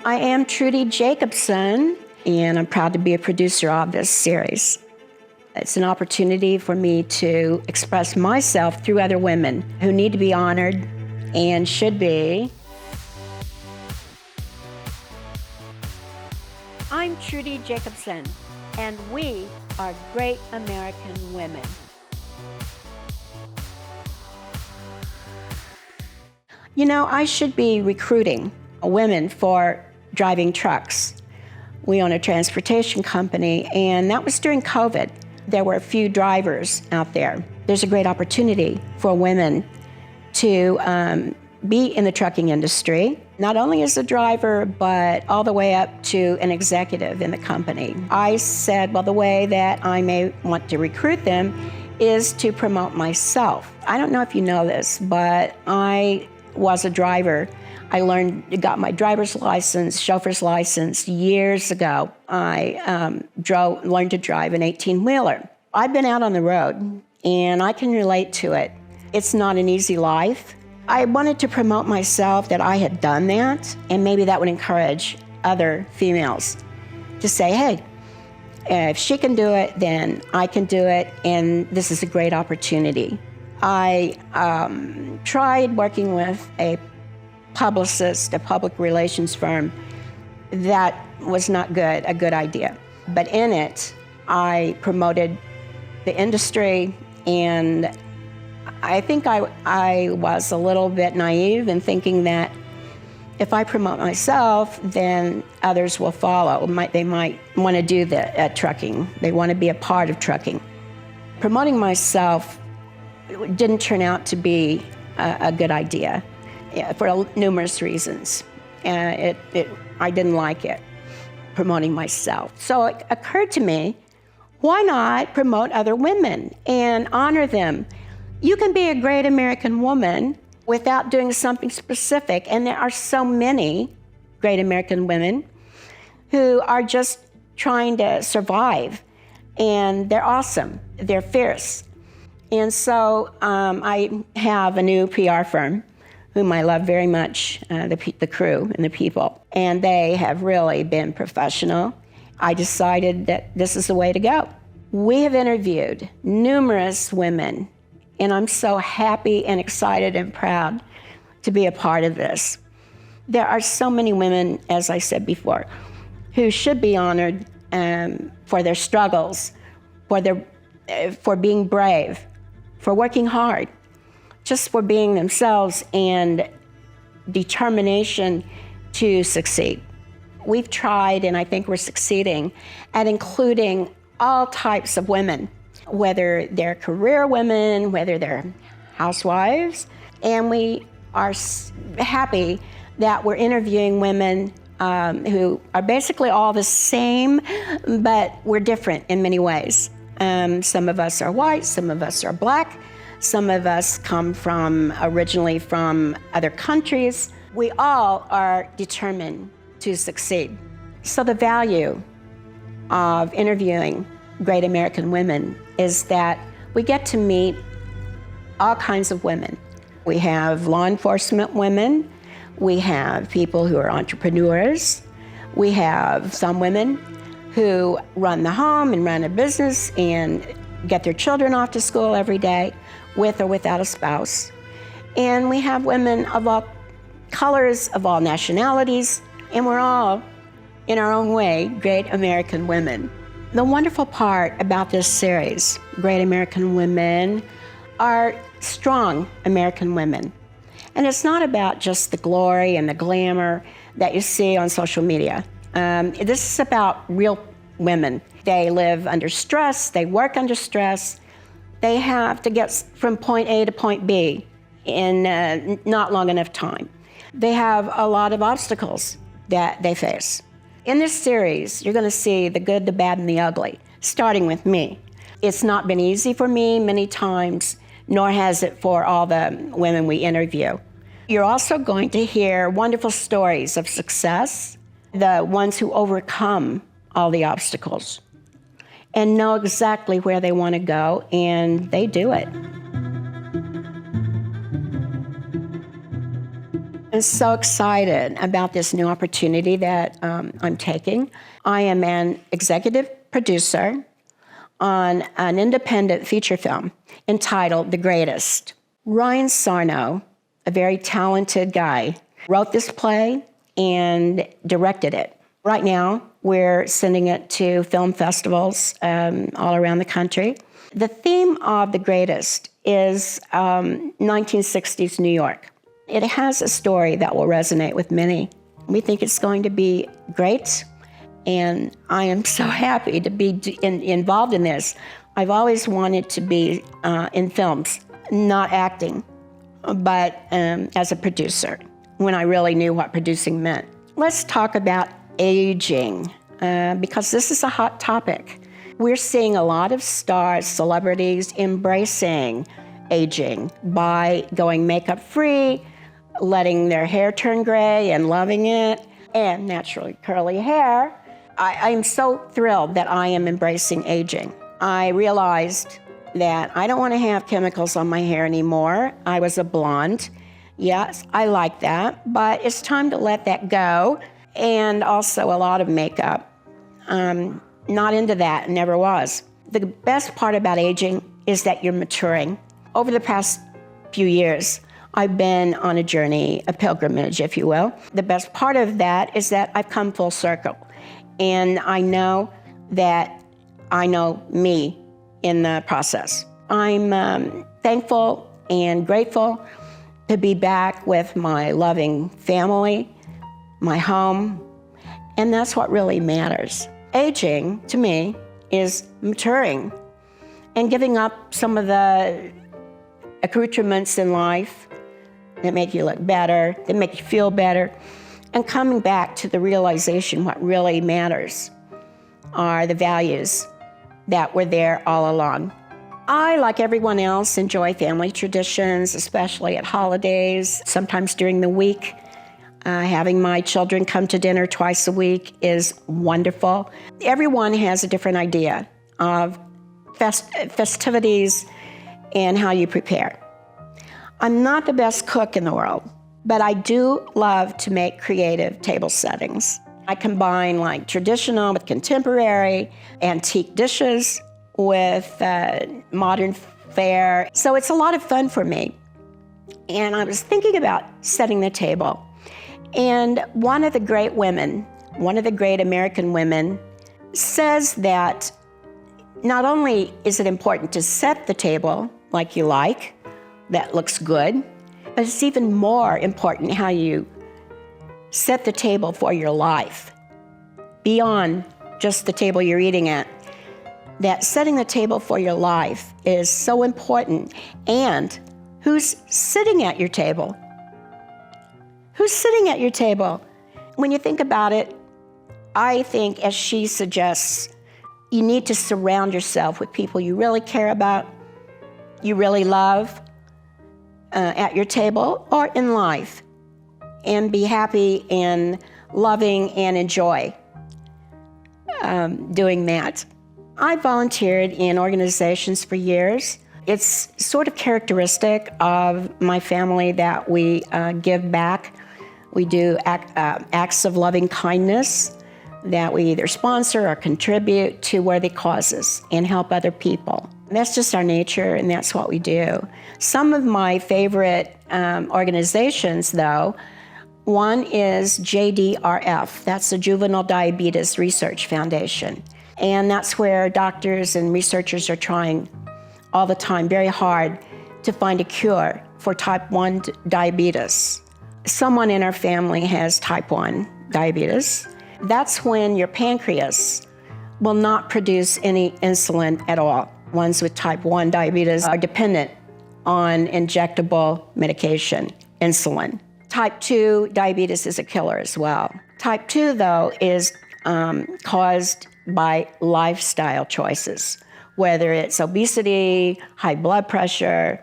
I am Trudy Jacobson, and I'm proud to be a producer of this series. It's an opportunity for me to express myself through other women who need to be honored and should be. I'm Trudy Jacobson, and we are great American women. You know, I should be recruiting women for driving trucks. We own a transportation company, and that was during COVID. There were a few drivers out there. There's a great opportunity for women to be in the trucking industry, not only as a driver, but all the way up to an executive in the company. I said, well, the way that I may want to recruit them is to promote myself. I don't know if you know this, but I was a driver. I got my driver's license, chauffeur's license years ago. I learned to drive an 18-wheeler. I've been out on the road, and I can relate to it. It's not an easy life. I wanted to promote myself, that I had done that, and maybe that would encourage other females to say, hey, if she can do it, then I can do it, and this is a great opportunity. I tried working with a publicist, a public relations firm. That was not a good idea. But in it, I promoted the industry, and I think I was a little bit naive in thinking that if I promote myself, then others will follow. They might want to do that at trucking. They want to be a part of trucking. Promoting myself didn't turn out to be a good idea for numerous reasons. I didn't like it, promoting myself. So it occurred to me, why not promote other women and honor them? You can be a great American woman without doing something specific, and there are so many great American women who are just trying to survive, and they're awesome, they're fierce. And so I have a new PR firm whom I love very much, the crew and the people, and they have really been professional. I decided that this is the way to go. We have interviewed numerous women, and I'm so happy and excited and proud to be a part of this. There are so many women, as I said before, who should be honored for their struggles, for being brave, for working hard, just for being themselves and determination to succeed. We've tried, and I think we're succeeding, at including all types of women, whether they're career women, whether they're housewives, and we are happy that we're interviewing women who are basically all the same, but we're different in many ways. Some of us are white, some of us are black, some of us come originally from other countries. We all are determined to succeed. So the value of interviewing great American women is that we get to meet all kinds of women. We have law enforcement women, we have people who are entrepreneurs, we have some women who run the home and run a business and get their children off to school every day, with or without a spouse. And we have women of all colors, of all nationalities, and we're all, in our own way, great American women. The wonderful part about this series, Great American Women, are strong American women. And it's not about just the glory and the glamour that you see on social media. This is about real women. They live under stress, they work under stress, they have to get from point A to point B in not long enough time. They have a lot of obstacles that they face. In this series, you're going to see the good, the bad, and the ugly, starting with me. It's not been easy for me many times, nor has it for all the women we interview. You're also going to hear wonderful stories of success, the ones who overcome all the obstacles and know exactly where they want to go, and they do it. I'm so excited about this new opportunity that I'm taking. I am an executive producer on an independent feature film entitled The Greatest. Ryan Sarno, a very talented guy, wrote this play and directed it. Right now, we're sending it to film festivals all around the country. The theme of The Greatest is 1960s New York. It has a story that will resonate with many. We think it's going to be great, and I am so happy to be involved in this. I've always wanted to be in films, not acting, but as a producer, when I really knew what producing meant. Let's talk about aging, because this is a hot topic. We're seeing a lot of stars, celebrities embracing aging by going makeup-free, letting their hair turn gray and loving it, and naturally curly hair. I'm so thrilled that I am embracing aging. I realized that I don't want to have chemicals on my hair anymore. I was a blonde. Yes, I like that, but it's time to let that go. And also a lot of makeup. Not into that, never was. The best part about aging is that you're maturing. Over the past few years, I've been on a journey, a pilgrimage, if you will. The best part of that is that I've come full circle. And I know that I know me in the process. I'm thankful and grateful to be back with my loving family, my home, and that's what really matters. Aging, to me, is maturing and giving up some of the accoutrements in life that make you look better, that make you feel better, and coming back to the realization what really matters are the values that were there all along. I, like everyone else, enjoy family traditions, especially at holidays, sometimes during the week. Having my children come to dinner twice a week is wonderful. Everyone has a different idea of festivities and how you prepare. I'm not the best cook in the world, but I do love to make creative table settings. I combine like traditional with contemporary, antique dishes with modern fare. So it's a lot of fun for me. And I was thinking about setting the table. And one of the great American women, says that not only is it important to set the table like you like, that looks good, but it's even more important how you set the table for your life, beyond just the table you're eating at. That setting the table for your life is so important. And who's sitting at your table? Who's sitting at your table? When you think about it, I think, as she suggests, you need to surround yourself with people you really care about, you really love, at your table or in life, and be happy and loving and enjoy doing that. I volunteered in organizations for years. It's sort of characteristic of my family that we give back. We do acts of loving kindness that we either sponsor or contribute to worthy causes and help other people. That's just our nature, and that's what we do. Some of my favorite organizations, though, one is JDRF. That's the Juvenile Diabetes Research Foundation. And that's where doctors and researchers are trying all the time, very hard, to find a cure for type 1 diabetes. Someone in our family has type 1 diabetes. That's when your pancreas will not produce any insulin at all. Ones with type 1 diabetes are dependent on injectable medication, insulin. Type 2 diabetes is a killer as well. Type 2, though, is caused by lifestyle choices, whether it's obesity, high blood pressure.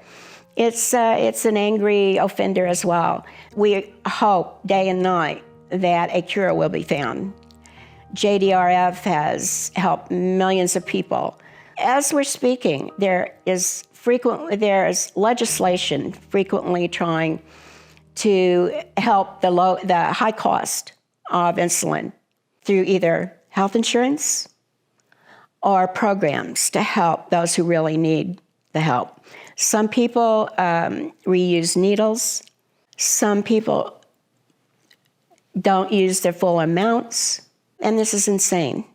It's an angry offender as well. We hope day and night that a cure will be found. JDRF has helped millions of people. As we're speaking, there is legislation frequently trying to help the high cost of insulin through either health insurance or programs to help those who really need the help. Some people reuse needles. Some people don't use their full amounts, and this is insane.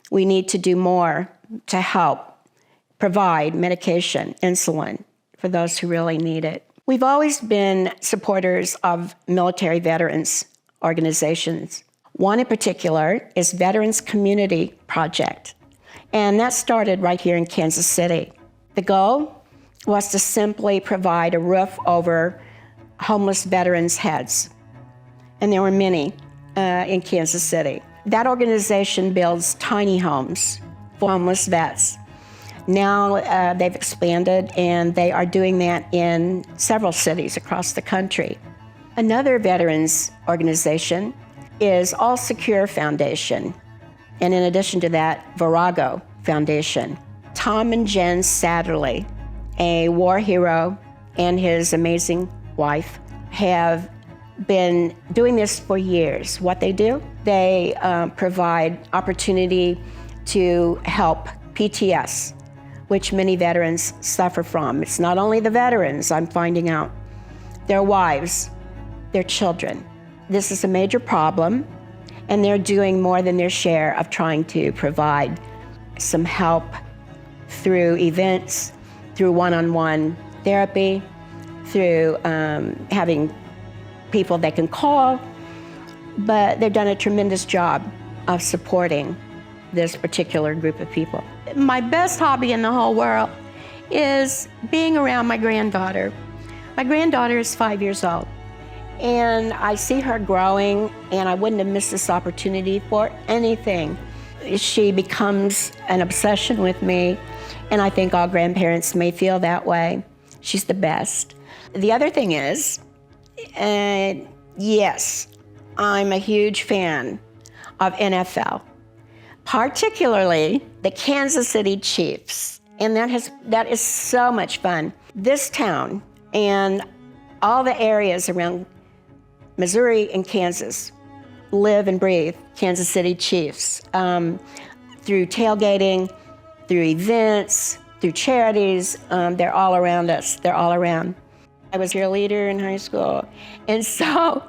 We need to do more to help provide medication, insulin, for those who really need it. We've always been supporters of military veterans organizations. One in particular is Veterans Community Project, and that started right here in Kansas City. The goal was to simply provide a roof over homeless veterans' heads, and there were many in Kansas City. That organization builds tiny homes for homeless vets. Now they've expanded, and they are doing that in several cities across the country. Another veterans organization is All Secure Foundation, and in addition to that, Virago Foundation. Tom and Jen Satterley, a war hero, and his amazing wife have been doing this for years. What they do, they provide opportunity to help PTS, which many veterans suffer from. It's not only the veterans, I'm finding out, their wives, their children. This is a major problem, and they're doing more than their share of trying to provide some help through events, through one-on-one therapy, through having people they can call, but they've done a tremendous job of supporting this particular group of people. My best hobby in the whole world is being around my granddaughter. My granddaughter is 5 years old, and I see her growing, and I wouldn't have missed this opportunity for anything. She becomes an obsession with me, and I think all grandparents may feel that way. She's the best. The other thing is, yes, I'm a huge fan of NFL, particularly the Kansas City Chiefs, and that is so much fun. This town and all the areas around Missouri and Kansas live and breathe Kansas City Chiefs through tailgating, through events, through charities. They're all around us. They're all around. I was a cheerleader in high school, and so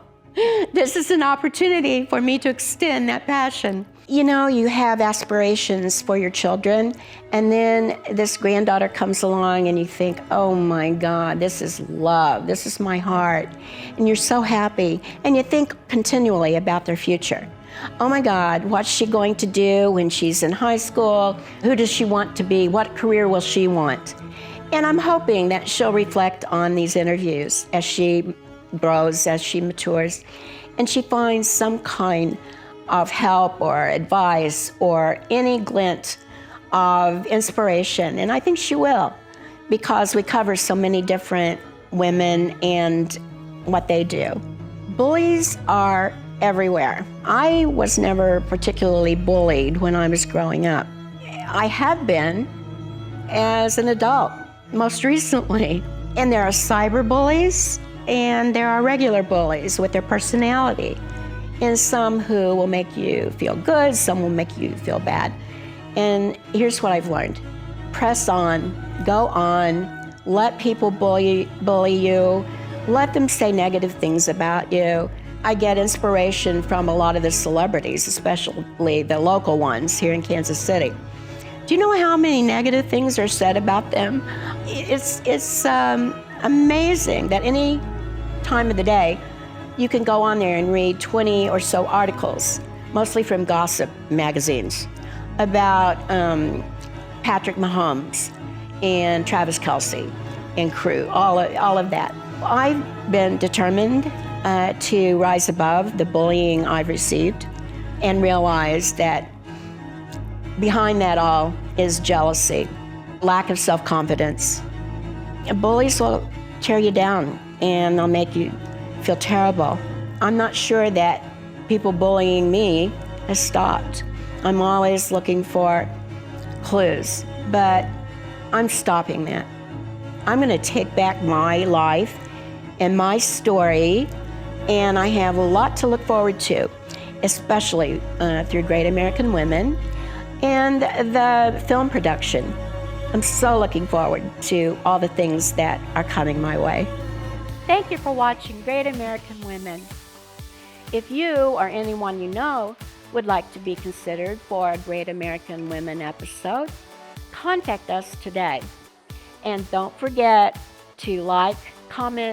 this is an opportunity for me to extend that passion. You know, you have aspirations for your children, and then this granddaughter comes along and you think, oh my God, this is love, this is my heart. And you're so happy, and you think continually about their future. Oh my God, what's she going to do when she's in high school? Who does she want to be? What career will she want? And I'm hoping that she'll reflect on these interviews as she grows, as she matures, and she finds some kind of help or advice or any glint of inspiration. And I think she will, because we cover so many different women and what they do. Bullies are everywhere. I was never particularly bullied when I was growing up. I have been as an adult, most recently. And there are cyber bullies, and there are regular bullies with their personality. And some who will make you feel good, some will make you feel bad. And here's what I've learned. Press on, go on, let people bully you, let them say negative things about you. I get inspiration from a lot of the celebrities, especially the local ones here in Kansas City. Do you know how many negative things are said about them? It's amazing that any time of the day, you can go on there and read 20 or so articles, mostly from gossip magazines, about Patrick Mahomes and Travis Kelce and crew, all of that. I've been determined to rise above the bullying I've received and realize that behind that all is jealousy, lack of self-confidence. Bullies will tear you down, and they'll make you feel terrible. I'm not sure that people bullying me has stopped. I'm always looking for clues, but I'm stopping that. I'm going to take back my life and my story, and I have a lot to look forward to, especially through Great American Women and the film production. I'm so looking forward to all the things that are coming my way. Thank you for watching Great American Women. If you or anyone you know would like to be considered for a Great American Women episode, contact us today. And don't forget to like, comment,